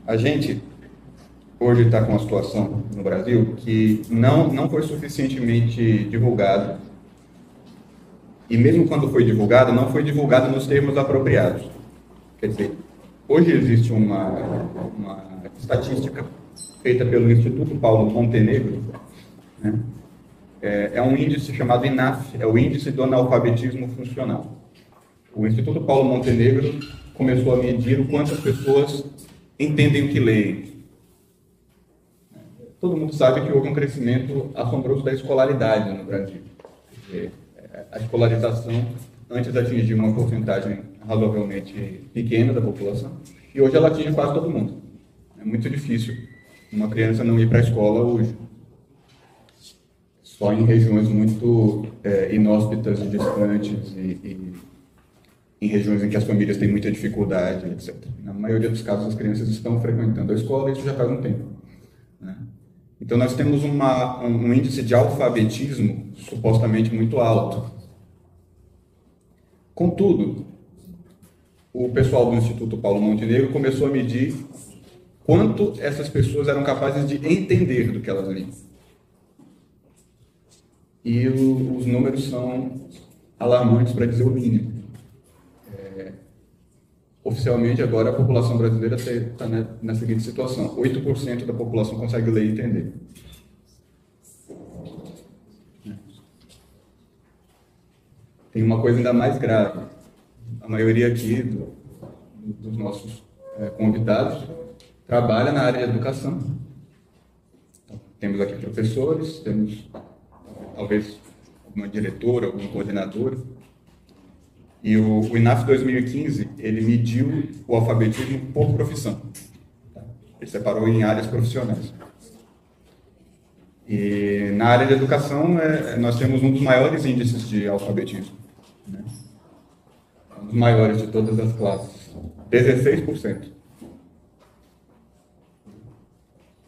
A gente hoje está com uma situação no Brasil que não foi suficientemente divulgado, e mesmo quando foi divulgado, não foi divulgado nos termos apropriados. Quer dizer, hoje existe uma estatística feita pelo Instituto Paulo Montenegro, né? É um índice chamado INAF, é o Índice do Analfabetismo Funcional. O Instituto Paulo Montenegro começou a medir o quanto as pessoas entendem o que leem. Todo mundo sabe que houve um crescimento assombroso da escolaridade no Brasil. A escolarização antes atingia uma porcentagem razoavelmente pequena da população, e hoje ela atinge quase todo mundo. É muito difícil uma criança não ir para a escola hoje. Só em regiões muito inóspitas e distantes e em regiões em que as famílias têm muita dificuldade, etc. Na maioria dos casos, as crianças estão frequentando a escola e isso já faz um tempo, né? Então, nós temos um índice de alfabetismo supostamente muito alto. Contudo, o pessoal do Instituto Paulo Montenegro começou a medir quanto essas pessoas eram capazes de entender do que elas liam. E os números são alarmantes, para dizer o mínimo. Oficialmente, agora, a população brasileira está na seguinte situação: 8% da população consegue ler e entender. Tem uma coisa ainda mais grave. A maioria aqui dos nossos convidados trabalha na área de educação. Então, temos aqui professores, temos talvez alguma diretora, algum coordenador. E o INAF 2015, ele mediu o alfabetismo por profissão. Ele separou em áreas profissionais. E na área de educação, nós temos um dos maiores índices de alfabetismo, né? Um dos maiores de todas as classes. 16%.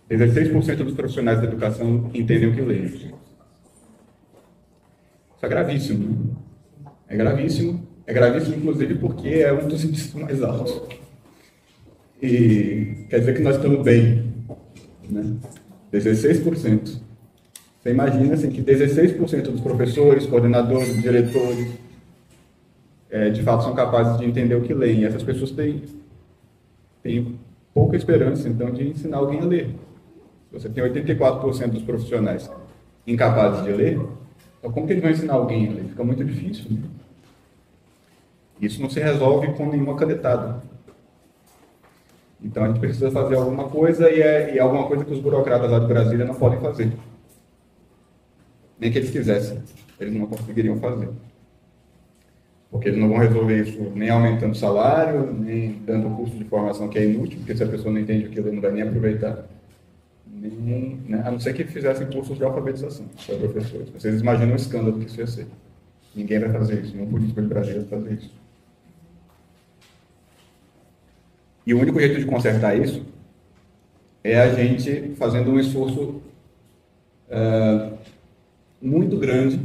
16% dos profissionais da educação entendem o que leem. Isso é gravíssimo, né? É gravíssimo. É gravíssimo, inclusive, porque é um dos índices mais altos. E quer dizer que nós estamos bem, né? 16%. Você imagina assim, que 16% dos professores, coordenadores, diretores, de fato são capazes de entender o que leem. E essas pessoas têm pouca esperança, então, de ensinar alguém a ler. Se você tem 84% dos profissionais incapazes de ler, então como que eles vão ensinar alguém a ler? Fica muito difícil, né? Isso não se resolve com nenhuma canetada. Então a gente precisa fazer alguma coisa e é alguma coisa que os burocratas lá de Brasília não podem fazer. Nem que eles quisessem, eles não conseguiriam fazer. Porque eles não vão resolver isso nem aumentando o salário, nem dando curso de formação que é inútil, porque se a pessoa não entende aquilo, não vai nem aproveitar. Nem, né? A não ser que fizessem cursos de alfabetização para professores. Vocês imaginam o escândalo que isso ia ser. Ninguém vai fazer isso, nenhum político de Brasília vai fazer isso. E o único jeito de consertar isso é a gente fazendo um esforço muito grande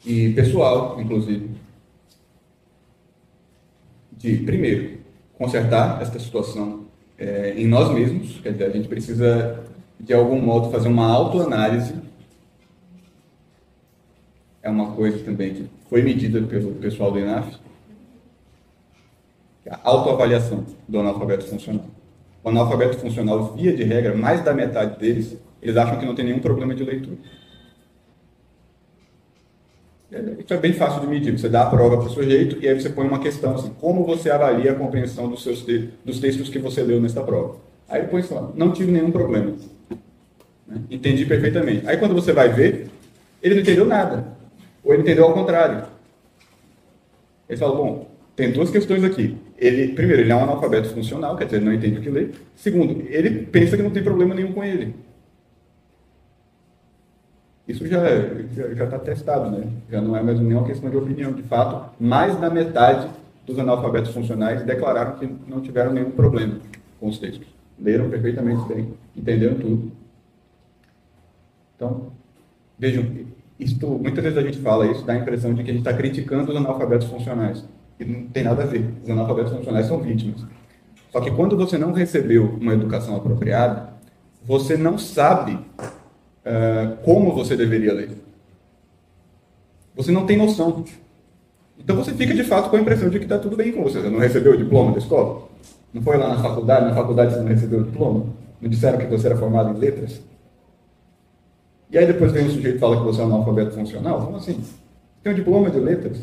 e pessoal, inclusive, de, primeiro, consertar esta situação em nós mesmos. Quer dizer, a gente precisa, de algum modo, fazer uma autoanálise. É uma coisa também que foi medida pelo pessoal do INAF, a autoavaliação do analfabeto funcional. O analfabeto funcional, via de regra, mais da metade deles, eles acham que não tem nenhum problema de leitura. Isso é bem fácil de medir. Você dá a prova para o sujeito e aí você põe uma questão assim: como você avalia a compreensão dos textos que você leu nesta prova? Aí depois fala: não tive nenhum problema, né? Entendi perfeitamente. Aí quando você vai ver, ele não entendeu nada. Ou ele entendeu ao contrário. Ele fala: bom, tem duas questões aqui. Primeiro, ele é um analfabeto funcional, quer dizer, ele não entende o que lê. Segundo, ele pensa que não tem problema nenhum com ele. Isso já está testado, né? Já não é mais nenhuma questão de opinião. De fato, mais da metade dos analfabetos funcionais declararam que não tiveram nenhum problema com os textos. Leram perfeitamente bem, entenderam tudo. Então, vejam, muitas vezes a gente fala isso, dá a impressão de que a gente está criticando os analfabetos funcionais. E não tem nada a ver. Os analfabetos funcionais são vítimas. Só que quando você não recebeu uma educação apropriada, você não sabe como você deveria ler. Você não tem noção. Então você fica de fato com a impressão de que está tudo bem com você. Você não recebeu o diploma da escola? Não foi lá na faculdade você não recebeu o diploma? Não disseram que você era formado em letras? E aí depois vem um sujeito e fala que você é um analfabeto funcional? Como assim? Você tem um diploma de letras?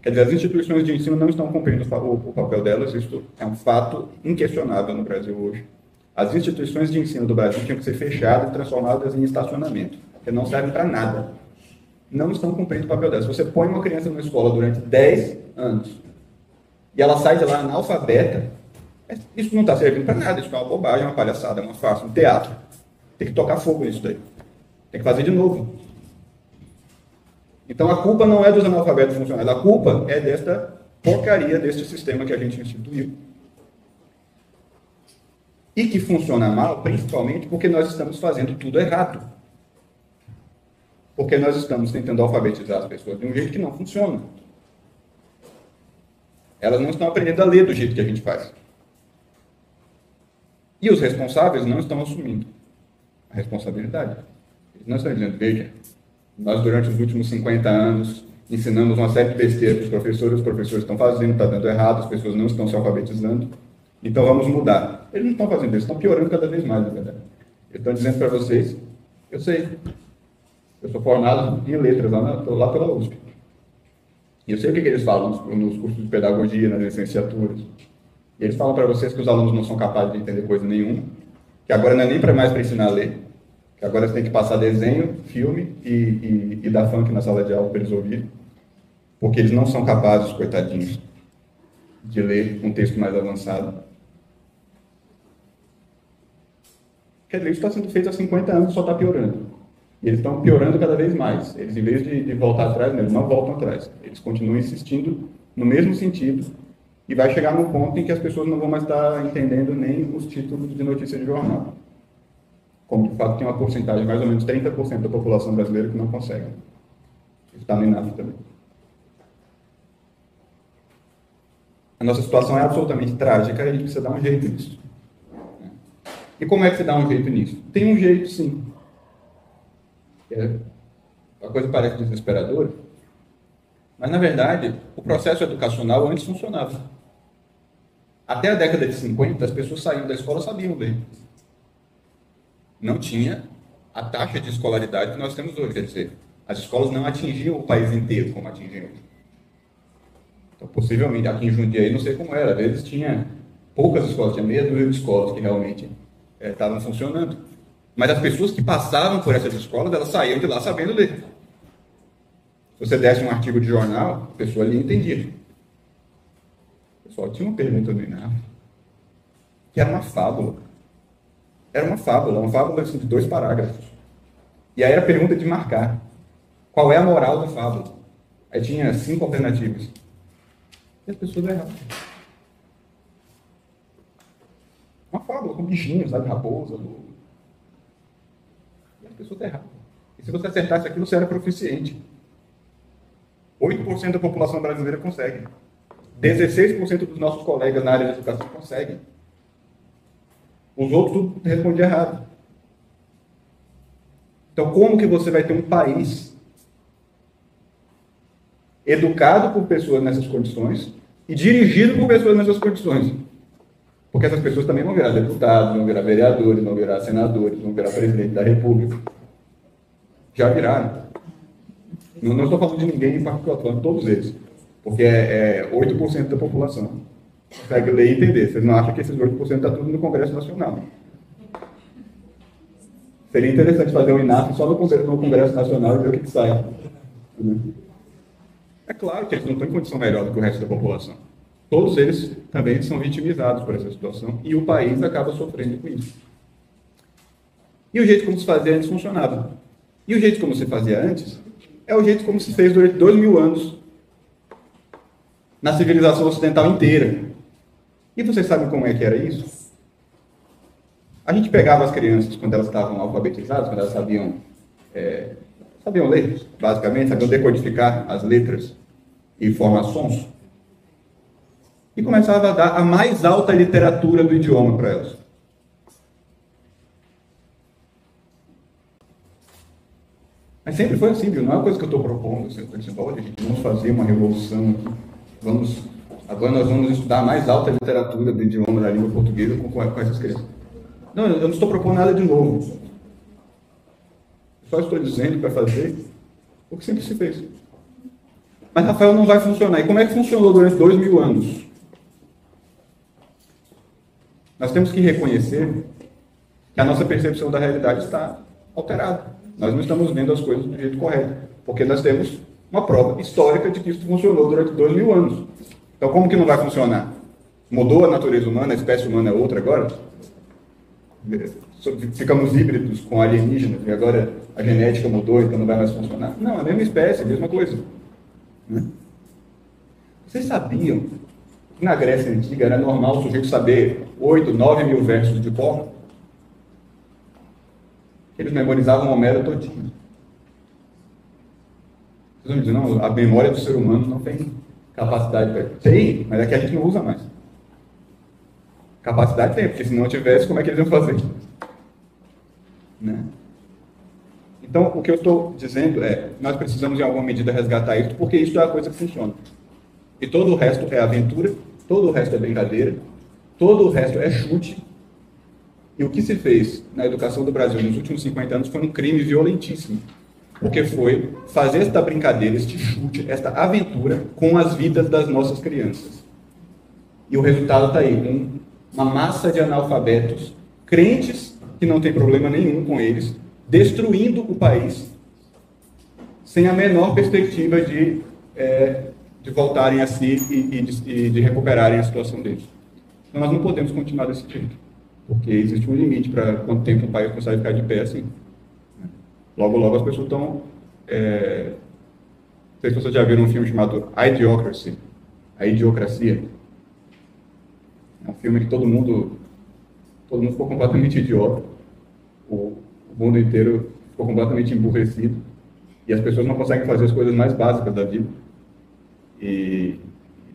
Quer dizer, as instituições de ensino não estão cumprindo o papel delas, isso é um fato inquestionável no Brasil hoje. As instituições de ensino do Brasil tinham que ser fechadas e transformadas em estacionamento, porque não servem para nada. Não estão cumprindo o papel delas. Se você põe uma criança numa escola durante 10 anos e ela sai de lá analfabeta, isso não está servindo para nada, isso é uma bobagem, uma palhaçada, é uma farsa, um teatro. Tem que tocar fogo nisso daí. Tem que fazer de novo. Então a culpa não é dos analfabetos funcionais, a culpa é desta porcaria, deste sistema que a gente instituiu. E que funciona mal, principalmente porque nós estamos fazendo tudo errado. Porque nós estamos tentando alfabetizar as pessoas de um jeito que não funciona. Elas não estão aprendendo a ler do jeito que a gente faz. E os responsáveis não estão assumindo a responsabilidade. Eles não estão dizendo, veja, nós durante os últimos 50 anos ensinamos uma série de besteiras para os professores estão fazendo, está dando errado, as pessoas não estão se alfabetizando, então vamos mudar. Eles não estão fazendo isso, estão piorando cada vez mais, na verdade. Eles estão dizendo para vocês, eu sei, eu sou formado em letras lá pela USP. E eu sei o que eles falam nos cursos de pedagogia, nas licenciaturas. E eles falam para vocês que os alunos não são capazes de entender coisa nenhuma, que agora não é nem mais para ensinar a ler, que agora você tem que passar desenho, filme e dar funk na sala de aula para eles ouvirem, porque eles não são capazes, coitadinhos, de ler um texto mais avançado. Quer dizer, isso está sendo feito há 50 anos, só está piorando. E eles estão piorando cada vez mais. Eles, em vez de voltar atrás, eles não voltam atrás. Eles continuam insistindo no mesmo sentido e vai chegar num ponto em que as pessoas não vão mais estar entendendo nem os títulos de notícia de jornal. Como, de fato, tem uma porcentagem, mais ou menos 30% da população brasileira que não consegue. Isso está no INAF também. A nossa situação é absolutamente trágica e a gente precisa dar um jeito nisso. E como é que se dá um jeito nisso? Tem um jeito, sim. A coisa parece desesperadora, mas, na verdade, o processo educacional antes funcionava. Até a década de 50, as pessoas saíam da escola e sabiam ler. Não tinha a taxa de escolaridade que nós temos hoje. Quer dizer, as escolas não atingiam o país inteiro como atingem hoje. Então, possivelmente, aqui em Jundiaí, não sei como era, às vezes tinha poucas escolas, tinha meia dúzia de escolas que realmente estavam funcionando. Mas as pessoas que passavam por essas escolas, elas saíam de lá sabendo ler. Se você desse um artigo de jornal, a pessoa ali entendia. O pessoal tinha uma pergunta do INAF, que era uma fábula. Era uma fábula assim, de 2 parágrafos. E aí era a pergunta de marcar. Qual é a moral da fábula? Aí tinha 5 alternativas. E as pessoas erravam. Uma fábula com bichinhos, sabe? Raposa, lobo. E as pessoas erravam. E se você acertasse aquilo, você era proficiente. 8% da população brasileira consegue. 16% dos nossos colegas na área de educação conseguem. Os outros tudo respondiam errado. Então, como que você vai ter um país educado por pessoas nessas condições e dirigido por pessoas nessas condições? Porque essas pessoas também vão virar deputados, vão virar vereadores, vão virar senadores, vão virar presidente da República. Já viraram. Não estou falando de ninguém em particular, estou falando de todos eles. Porque é 8% da população. Consegue ler e entender. Vocês não acham que esses 8% está tudo no Congresso Nacional? Seria interessante fazer um INAF só no Congresso Nacional e ver o que sai. É claro que eles não estão em condição melhor do que o resto da população. Todos eles também são vitimizados por essa situação e o país acaba sofrendo com isso. E o jeito como se fazia antes funcionava. E o jeito como se fazia antes é o jeito como se fez durante 2000 anos na civilização ocidental inteira. E vocês sabem como é que era isso? A gente pegava as crianças quando elas estavam alfabetizadas, quando elas sabiam ler, basicamente, sabiam decodificar as letras. e forma sons, e começava a dar a mais alta literatura do idioma para elas. Mas sempre foi assim, viu? Não é uma coisa que eu estou propondo. Assim, olha, gente, vamos fazer uma revolução aqui. Agora nós vamos estudar a mais alta literatura do idioma da língua portuguesa com essas crianças. Não, eu não estou propondo nada de novo. Só estou dizendo para fazer o que sempre se fez. Mas Rafael não vai funcionar. E como é que funcionou durante 2000 anos? Nós temos que reconhecer que a nossa percepção da realidade está alterada. Nós não estamos vendo as coisas do jeito correto, porque nós temos uma prova histórica de que isso funcionou durante 2000 anos. Então, como que não vai funcionar? Mudou a natureza humana, a espécie humana é outra agora? Ficamos híbridos com alienígenas e agora a genética mudou, então não vai mais funcionar? Não, a mesma espécie, a mesma coisa. Vocês sabiam que na Grécia Antiga era normal o sujeito saber 8, 9 mil versos de cor? Eles memorizavam Homero todinho. Vocês vão dizer, não, a memória do ser humano não tem capacidade para... Tem, mas é que a gente não usa mais. Capacidade tem, porque se não tivesse, como é que eles iam fazer? Né? Então, o que eu estou dizendo é, nós precisamos em alguma medida resgatar isso, porque isso é a coisa que funciona. E todo o resto é aventura, todo o resto é brincadeira, todo o resto é chute. E o que se fez na educação do Brasil nos últimos 50 anos foi um crime violentíssimo. Porque foi fazer esta brincadeira, este chute, esta aventura com as vidas das nossas crianças. E o resultado está aí, com uma massa de analfabetos, crentes que não tem problema nenhum com eles, destruindo o país, sem a menor perspectiva de voltarem a si e de recuperarem a situação deles. Então nós não podemos continuar desse jeito. Porque existe um limite para quanto tempo o país consegue ficar de pé assim. Logo, logo as pessoas estão... Não sei se vocês já viram um filme chamado Idiocracy. A Idiocracia. É um filme que todo mundo ficou completamente idiota. O mundo inteiro ficou completamente emburrecido. E as pessoas não conseguem fazer as coisas mais básicas da vida. E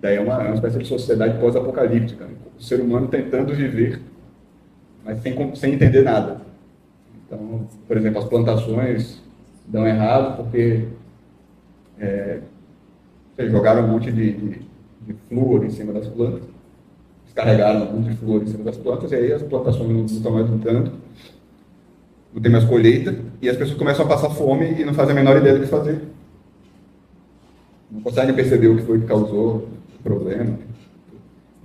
daí é uma espécie de sociedade pós-apocalíptica. O ser humano tentando viver, mas sem entender nada. Então, por exemplo, as plantações dão errado porque jogaram um monte de flúor em cima das plantas, descarregaram um monte de flúor em cima das plantas, e aí as plantações não estão mais lutando, não tem mais colheita, e as pessoas começam a passar fome e não fazem a menor ideia do que fazer. Não conseguem perceber o que foi que causou o problema.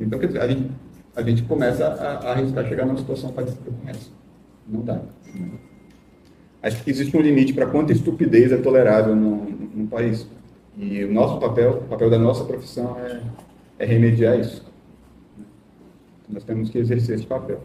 Então, quer dizer, a gente começa a arriscar chegar numa situação parecida com essa. Não dá. Acho que existe um limite para quanta estupidez é tolerável num país. E o nosso papel, o papel da nossa profissão é remediar isso. Nós temos que exercer esse papel.